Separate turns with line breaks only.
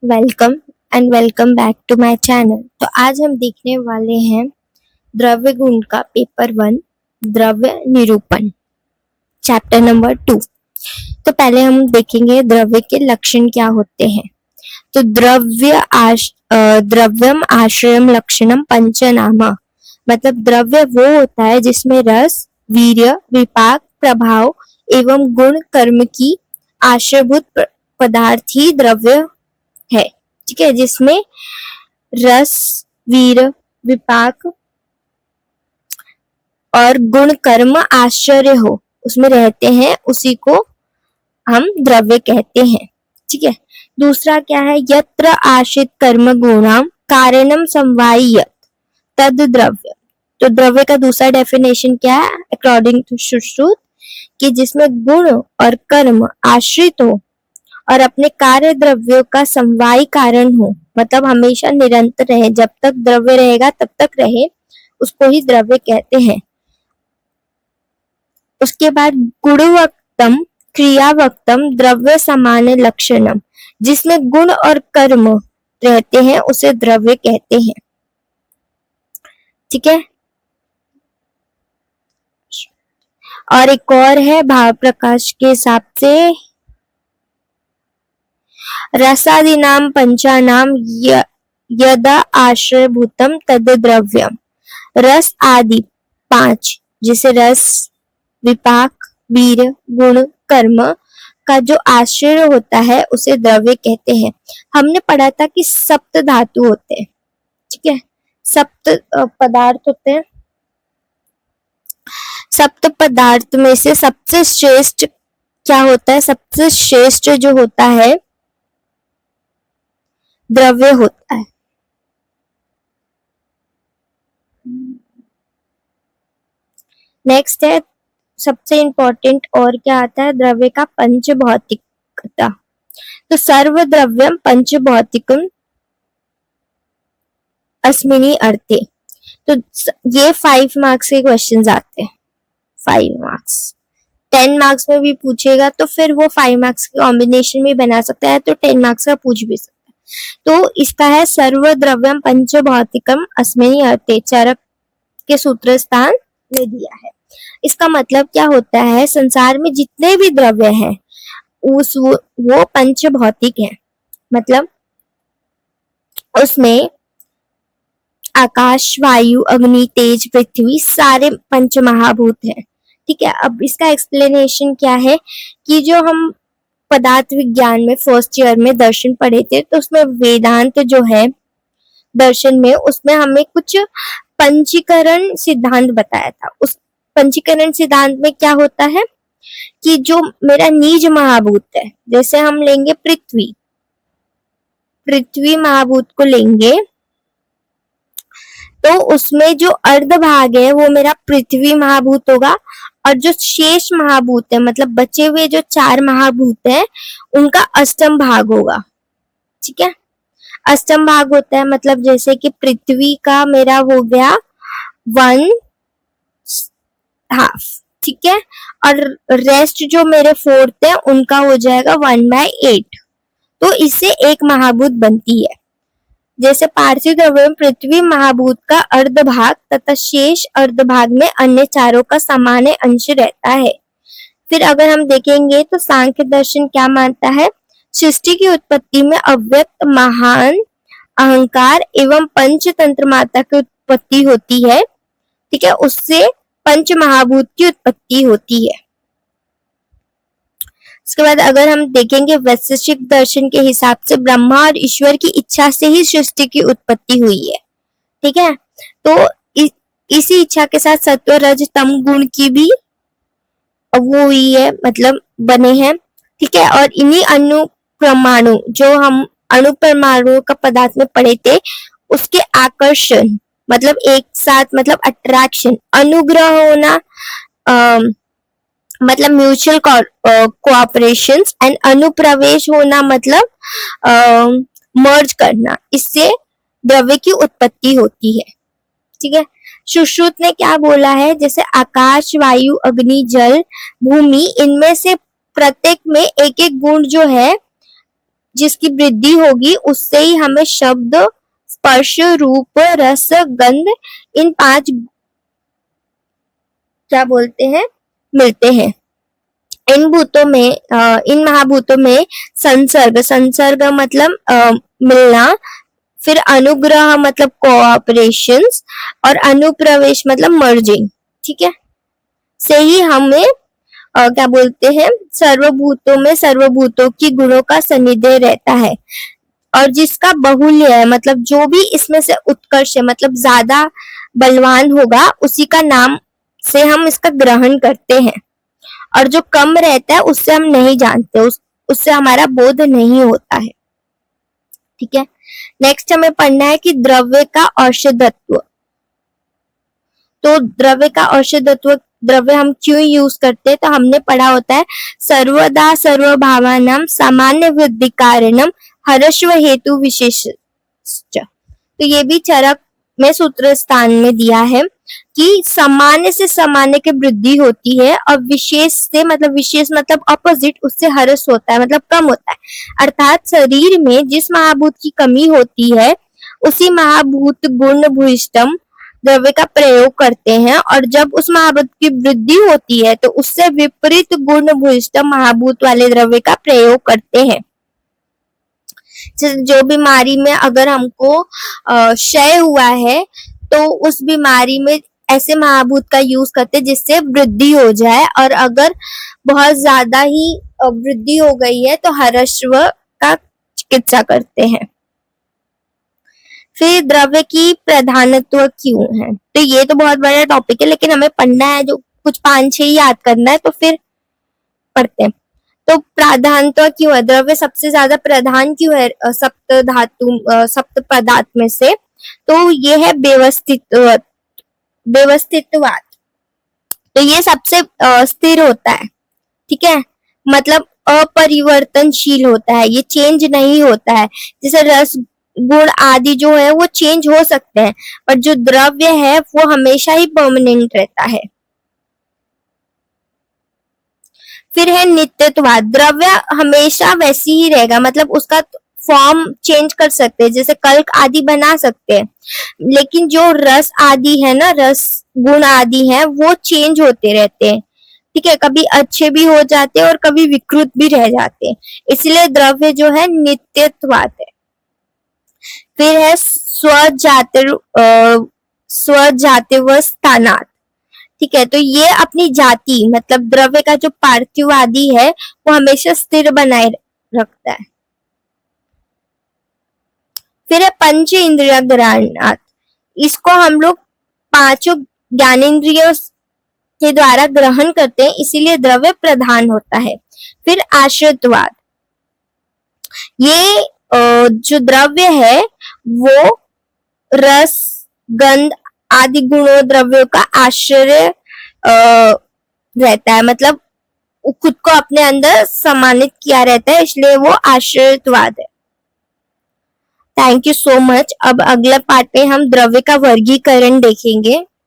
Welcome and welcome back to my channel. तो आज हम देखने वाले हैं द्रव्य गुण का पेपर 1 द्रव्य निरूपण चैप्टर नंबर 2। तो पहले हम देखेंगे द्रव्य के लक्षण क्या होते हैं। तो द्रव्यम आश्रयम लक्षणम पंचनामा, मतलब द्रव्य वो होता है जिसमें रस, वीर्य, विपाक, प्रभाव एवं गुण कर्म की आश्रयभूत पदार्थ ही द्रव्य है। ठीक है, जिसमें रस, वीर, विपाक और गुण कर्म आश्चर्य हो उसमें रहते हैं, उसी को हम द्रव्य कहते हैं। ठीक है, दूसरा क्या है, यत्र आश्रित कर्म गुणाम कारणम समवायियत तद द्रव्य। तो द्रव्य का दूसरा डेफिनेशन क्या है अकॉर्डिंग टू सुश्रुत, कि जिसमें गुण और कर्म आश्रित हो और अपने कार्य द्रव्यों का समवायी कारण हो, मतलब हमेशा निरंतर रहे, जब तक द्रव्य रहेगा तब तक रहे, उसको ही द्रव्य कहते हैं। उसके बाद गुणवक्तम क्रियावक्तम द्रव्य समान लक्षणम, जिसमें गुण और कर्म रहते हैं उसे द्रव्य कहते हैं। ठीक है, और एक और है भाव प्रकाश के हिसाब से रसादीनाम पंचानाम यदा आश्रयभूतम तद द्रव्यम। रस आदि 5 जैसे रस, विपाक, वीर, गुण, कर्म का जो आश्रय होता है उसे द्रव्य कहते हैं। हमने पढ़ा था कि सप्त धातु होते हैं। ठीक है, सप्त पदार्थ होते हैं। सप्त पदार्थ में से सबसे श्रेष्ठ क्या होता है, सबसे श्रेष्ठ जो होता है द्रव्य होता है। नेक्स्ट है सबसे इंपॉर्टेंट और क्या आता है, द्रव्य का पंच भौतिकता। तो सर्व द्रव्यम पंच भौतिकम अस्मिनी अर्थे। तो ये 5 मार्क्स के क्वेश्चंस आते हैं, 5 मार्क्स। 10 मार्क्स में भी पूछेगा तो फिर वो 5 मार्क्स के कॉम्बिनेशन में बना सकता है, तो 10 मार्क्स का पूछ भी सकता है। तो इसका है सर्व द्रव्यम पंच भौतिकम अस्मिनी अर्थे, चरक के सूत्र स्थान में दिया है। इसका मतलब क्या होता है, संसार में जितने भी द्रव्य हैं वो पंच भौतिक है, मतलब उसमें आकाश, वायु, अग्नि, तेज, पृथ्वी सारे पंच महाभूत हैं। ठीक है, अब इसका एक्सप्लेनेशन क्या है कि जो हम पदार्थ विज्ञान में फर्स्ट ईयर में दर्शन पढ़े थे, तो उसमें वेदांत जो है दर्शन में, उसमें हमें कुछ पंचीकरण सिद्धांत बताया था। उस पंचीकरण सिद्धांत में क्या होता है कि जो मेरा निज महाभूत है, जैसे हम लेंगे पृथ्वी महाभूत को लेंगे, तो उसमें जो अर्ध भाग है वो मेरा पृथ्वी महाभूत होगा, और जो शेष महाभूत है, मतलब बचे हुए जो 4 महाभूत है, उनका अष्टम भाग होगा। ठीक है, अष्टम भाग होता है मतलब जैसे कि पृथ्वी का मेरा हो गया 1/2। ठीक है, और रेस्ट जो मेरे 4th है उनका हो जाएगा 1/8। तो इससे एक महाभूत बनती है। जैसे पार्थिव द्रव्य में पृथ्वी महाभूत का अर्ध भाग तथा शेष अर्ध भाग में अन्य चारों का सामान्य अंश रहता है। फिर अगर हम देखेंगे तो सांख्य दर्शन क्या मानता है, सृष्टि की उत्पत्ति में अव्यक्त महान अहंकार एवं पंचतंत्र माता की उत्पत्ति होती है। ठीक है, उससे पंच महाभूत की उत्पत्ति होती है। उसके बाद अगर हम देखेंगे वैशेषिक दर्शन के हिसाब से ब्रह्मा और ईश्वर की इच्छा से ही सृष्टि की उत्पत्ति हुई है। ठीक है, तो इसी इच्छा के साथ सत्व रज तम गुण की भी वो हुई है, मतलब बने हैं। ठीक है, और इन्हीं अणु परमाणु जो हम अणु परमाणु का पदार्थ में पढ़े थे, उसके आकर्षण मतलब एक साथ, मतलब अट्रैक्शन, अनुग्रह होना मतलब म्यूचुअल कोऑपरेशन, एंड अनुप्रवेश होना मतलब मर्ज करना, इससे द्रव्य की उत्पत्ति होती है। ठीक है, सुश्रुत ने क्या बोला है, जैसे आकाश, वायु, अग्नि, जल, भूमि, इनमें से प्रत्येक में एक एक गुण जो है जिसकी वृद्धि होगी उससे ही हमें शब्द, स्पर्श, रूप, रस, गंध, इन 5 क्या बोलते हैं, मिलते हैं। इन भूतों में इन महाभूतों में संसर्ग मतलब मिलना, फिर अनुग्रह मतलब कोऑपरेशन, और अनुप्रवेश मतलब मर्जिंग, ठीक है, से ही हमें क्या बोलते हैं, सर्वभूतों में सर्वभूतों की गुणों का सानिध्य रहता है। और जिसका बाहुल्य है मतलब जो भी इसमें से उत्कर्ष है मतलब ज्यादा बलवान होगा उसी का नाम से हम इसका ग्रहण करते हैं, और जो कम रहता है उससे हम नहीं जानते, उससे हमारा बोध नहीं होता है, ठीक है। नेक्स्ट हमें पढ़ना है कि द्रव्य का औषधत्व। तो द्रव्य का औषधत्व, द्रव्य हम क्यों यूज करते हैं, तो हमने पढ़ा होता है सर्वदा सर्वभावानां सामान्य वृद्धि कारणम हर्षव हेतु विशेष। तो ये भी चरक में सूत्र स्थान में दिया है कि सामान्य से सामान्य की वृद्धि होती है, और विशेष मतलब अपोजिट, उससे हर्ष होता है मतलब कम होता है। अर्थात शरीर में जिस महाभूत की कमी होती है उसी महाभूत गुण भूयिष्ठम द्रव्य का प्रयोग करते हैं, और जब उस महाभूत की वृद्धि होती है तो उससे विपरीत गुण भूयिष्ठ महाभूत वाले द्रव्य का प्रयोग करते हैं। जो बीमारी में अगर हमको क्षय हुआ है तो उस बीमारी में ऐसे महाभूत का यूज करते हैं जिससे वृद्धि हो जाए, और अगर बहुत ज्यादा ही वृद्धि हो गई है तो हर्षव का चिकित्सा करते हैं। फिर द्रव्य की प्रधानत्व क्यों है, तो ये तो बहुत बड़ा टॉपिक है लेकिन हमें पढ़ना है, जो कुछ 5-6 याद करना है तो फिर पढ़ते हैं। तो प्रधानत्व क्यों है, द्रव्य सबसे ज्यादा प्रधान क्यों है सप्त पदार्थ में से, तो ये है व्यवस्थितवाद। तो ये सबसे स्थिर होता है, ठीक है, मतलब अपरिवर्तनशील होता है, ये चेंज नहीं होता है। जैसे रस, गुण आदि जो है वो चेंज हो सकते हैं, पर जो द्रव्य है वो हमेशा ही परमानेंट रहता है। फिर है नित्यत्वाद, द्रव्य हमेशा वैसी ही रहेगा, मतलब उसका फॉर्म चेंज कर सकते हैं, जैसे कल्क आदि बना सकते हैं, लेकिन जो रस आदि है ना, रस गुण आदि है वो चेंज होते रहते हैं, ठीक है, कभी अच्छे भी हो जाते हैं और कभी विकृत भी रह जाते हैं, इसलिए द्रव्य जो है नित्यत्वाद है। फिर है स्वजातिव स्थानात, ठीक है, तो ये अपनी जाति मतलब द्रव्य का जो पार्थिव आदि है वो हमेशा स्थिर बनाए रखता है। फिर है पंच इंद्रिय ग्रहणात, इसको हम लोग 5 ज्ञानेंद्रियों के द्वारा ग्रहण करते हैं, इसीलिए द्रव्य प्रधान होता है। फिर आश्रितवाद, ये जो द्रव्य है वो रस, गंध आदि गुणों द्रव्यों का आश्रय रहता है, मतलब खुद को अपने अंदर सम्मानित किया रहता है, इसलिए वो आश्रितवाद है। Thank you so much. अब अगला पार्ट में हम द्रव्य का वर्गीकरण देखेंगे।